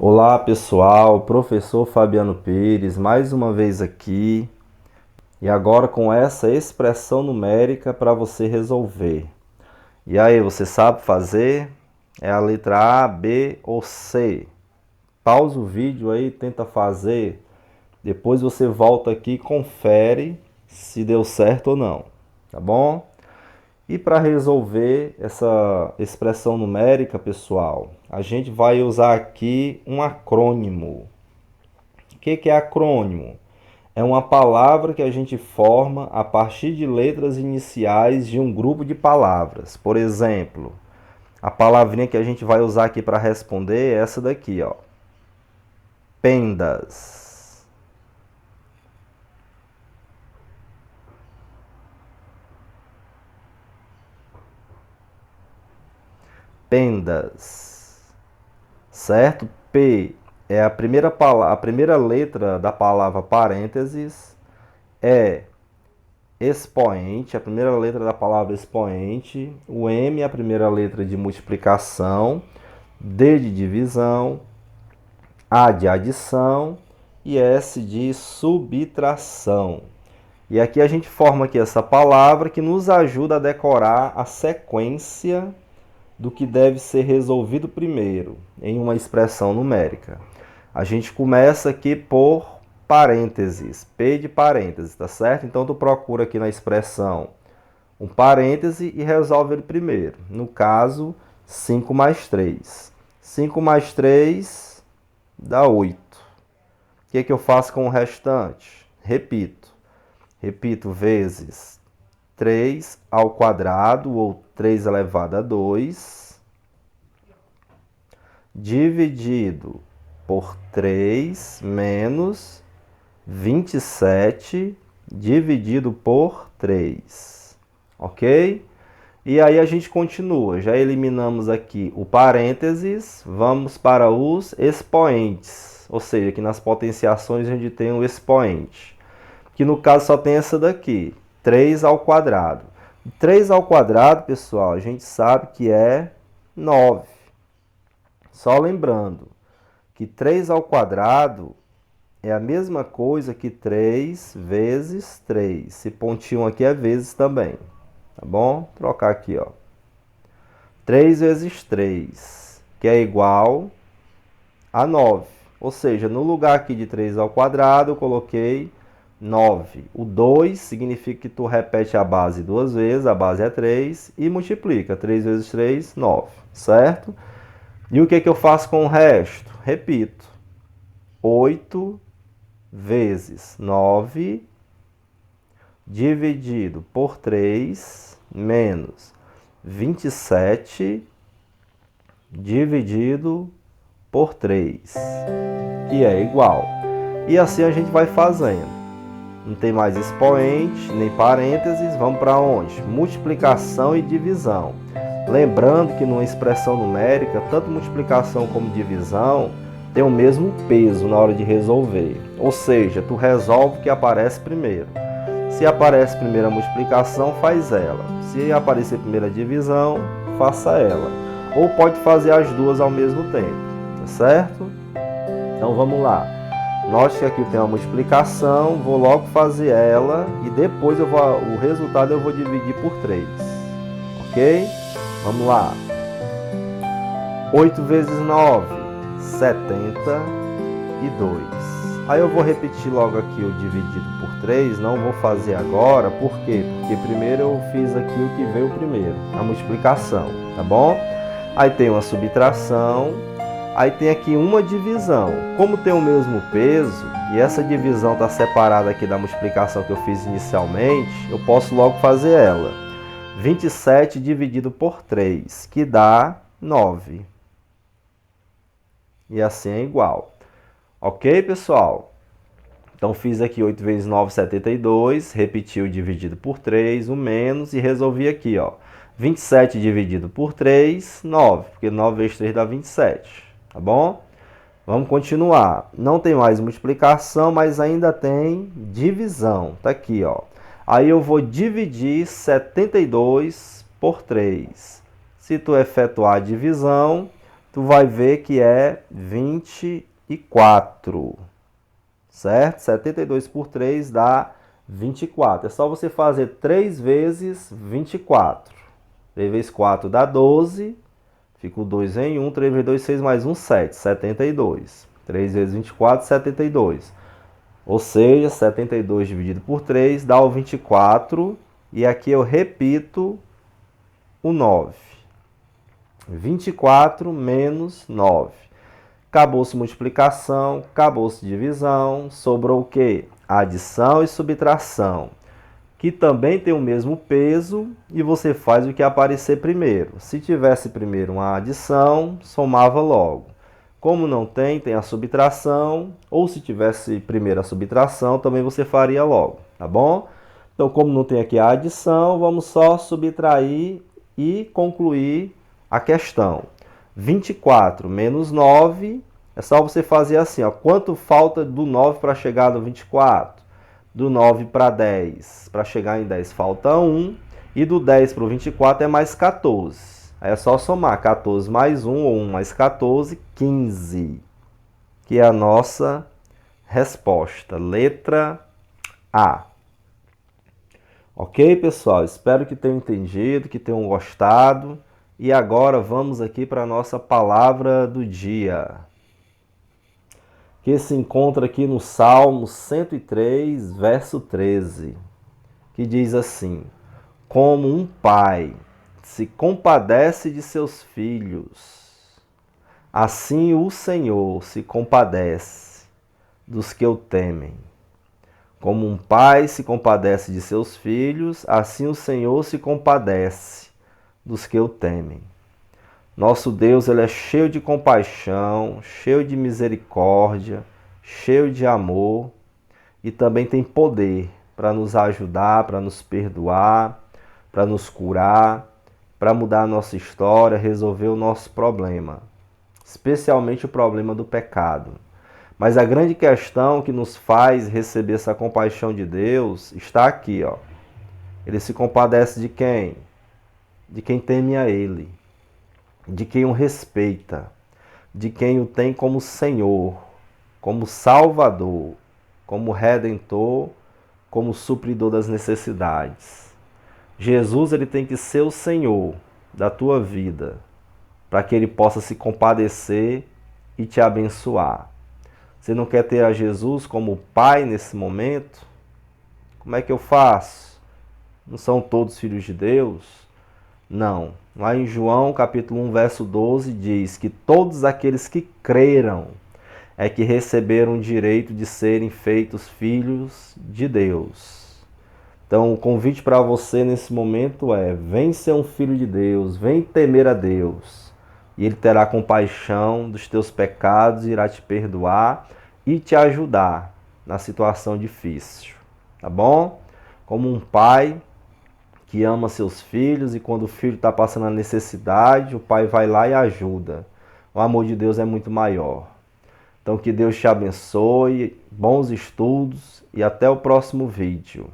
Olá pessoal, professor Fabiano Pires, mais uma vez aqui e agora com essa expressão numérica para você resolver. E aí, você sabe fazer? É a letra A, B ou C? Pausa o vídeo aí, tenta fazer, depois você volta aqui e confere se deu certo ou não, tá bom? E para resolver essa expressão numérica, pessoal, a gente vai usar aqui um acrônimo. O que é acrônimo? É uma palavra que a gente forma a partir de letras iniciais de um grupo de palavras. Por exemplo, a palavrinha que a gente vai usar aqui para responder é essa daqui, ó. Pendas. Pendas. Certo? P é a primeira letra da palavra parênteses. É expoente, a primeira letra da palavra expoente. O M é a primeira letra de multiplicação. D de divisão. A de adição e S de subtração. E aqui a gente forma aqui essa palavra que nos ajuda a decorar a sequência do que deve ser resolvido primeiro em uma expressão numérica. A gente começa aqui por parênteses, P de parênteses, tá certo? Então tu procura aqui na expressão um parêntese e resolve ele primeiro. No caso, 5 mais 3. 5 mais 3 dá 8. O que eu faço com o restante? Repito. Repito vezes 3 ao quadrado, ou 3 elevado a 2, dividido por 3 menos 27 dividido por 3. Ok? E aí a gente continua. Já eliminamos aqui o parênteses, vamos para os expoentes. Ou seja, aqui nas potenciações a gente tem o expoente, que no caso só tem essa daqui, 3 ao quadrado. 3 ao quadrado, pessoal, a gente sabe que é 9. Só lembrando que 3 ao quadrado é a mesma coisa que 3 vezes 3. Esse pontinho aqui é vezes também. Tá bom? Vou trocar aqui, ó. 3 vezes 3, que é igual a 9. Ou seja, no lugar aqui de 3 ao quadrado, eu coloquei 9. O 2 significa que tu repete a base duas vezes, a base é 3, e multiplica. 3 vezes 3, 9, certo? E o que eu faço com o resto? Repito. 8 vezes 9 dividido por 3 menos 27 dividido por 3, que é igual. E assim a gente vai fazendo. Não tem mais expoente, nem parênteses. Vamos para onde? Multiplicação e divisão. Lembrando que numa expressão numérica, tanto multiplicação como divisão tem o mesmo peso na hora de resolver. Ou seja, tu resolve o que aparece primeiro. Se aparece primeiro a multiplicação, faz ela. Se aparecer primeiro a divisão, faça ela. Ou pode fazer as duas ao mesmo tempo, tá certo? Então vamos lá. Note que aqui tem uma multiplicação, vou logo fazer ela e depois o resultado eu vou dividir por 3. Ok? Vamos lá. 8 vezes 9, 72. Aí eu vou repetir logo aqui o dividido por 3, não vou fazer agora, por quê? Porque primeiro eu fiz aqui o que veio primeiro, a multiplicação, tá bom? Aí tem uma subtração, aí tem aqui uma divisão. Como tem o mesmo peso, e essa divisão está separada aqui da multiplicação que eu fiz inicialmente, eu posso logo fazer ela. 27 dividido por 3, que dá 9. E assim é igual. Ok, pessoal? Então fiz aqui 8 vezes 9, 72, repeti o dividido por 3, o menos, e resolvi aqui, ó. 27 dividido por 3, 9, porque 9 vezes 3 dá 27, tá bom? Vamos continuar. Não tem mais multiplicação, mas ainda tem divisão, tá aqui, ó. Aí eu vou dividir 72 por 3. Se tu efetuar a divisão, tu vai ver que é 24, certo? 72 por 3 dá 24. É só você fazer 3 vezes 24. 3 vezes 4 dá 12. Fica o 2 em 1. 3 vezes 2, 6 mais 1, 7. 72. 3 vezes 24, 72. Ou seja, 72 dividido por 3 dá o 24. E aqui eu repito o 9. 24 menos 9. Acabou-se multiplicação, acabou-se divisão, sobrou o quê? Adição e subtração, que também tem o mesmo peso, e você faz o que aparecer primeiro. Se tivesse primeiro uma adição, somava logo. Como não tem, tem a subtração, ou se tivesse primeiro a subtração, também você faria logo, tá bom? Então, como não tem aqui a adição, vamos só subtrair e concluir a questão. 24 menos 9, é só você fazer assim, ó. Quanto falta do 9 para chegar no 24? Do 9 para 10, para chegar em 10 falta 1, e do 10 para o 24 é mais 14. Aí é só somar 14 mais 1, ou 1 mais 14, 15, que é a nossa resposta, letra A. Ok, pessoal? Espero que tenham entendido, que tenham gostado. E agora vamos aqui para a nossa palavra do dia, que se encontra aqui no Salmo 103, verso 13, que diz assim: como um pai se compadece de seus filhos, assim o Senhor se compadece dos que o temem. Como um pai se compadece de seus filhos, assim o Senhor se compadece dos que o temem. Nosso Deus, ele é cheio de compaixão, cheio de misericórdia, cheio de amor, e também tem poder para nos ajudar, para nos perdoar, para nos curar, para mudar a nossa história, resolver o nosso problema, especialmente o problema do pecado. Mas a grande questão que nos faz receber essa compaixão de Deus está aqui, ó. Ele se compadece de quem? De quem teme a Ele, de quem o respeita, de quem o tem como Senhor, como Salvador, como Redentor, como supridor das necessidades. Jesus, ele tem que ser o Senhor da tua vida, para que ele possa se compadecer e te abençoar. Você não quer ter a Jesus como Pai nesse momento? Como é que eu faço? Não são todos filhos de Deus? Não. Lá em João, capítulo 1, verso 12, diz que todos aqueles que creram é que receberam o direito de serem feitos filhos de Deus. Então, o convite para você nesse momento é: vem ser um filho de Deus, vem temer a Deus. E Ele terá compaixão dos teus pecados, irá te perdoar e te ajudar na situação difícil. Tá bom? Como um pai que ama seus filhos, e quando o filho está passando a necessidade, o pai vai lá e ajuda. O amor de Deus é muito maior. Então, que Deus te abençoe, bons estudos e até o próximo vídeo.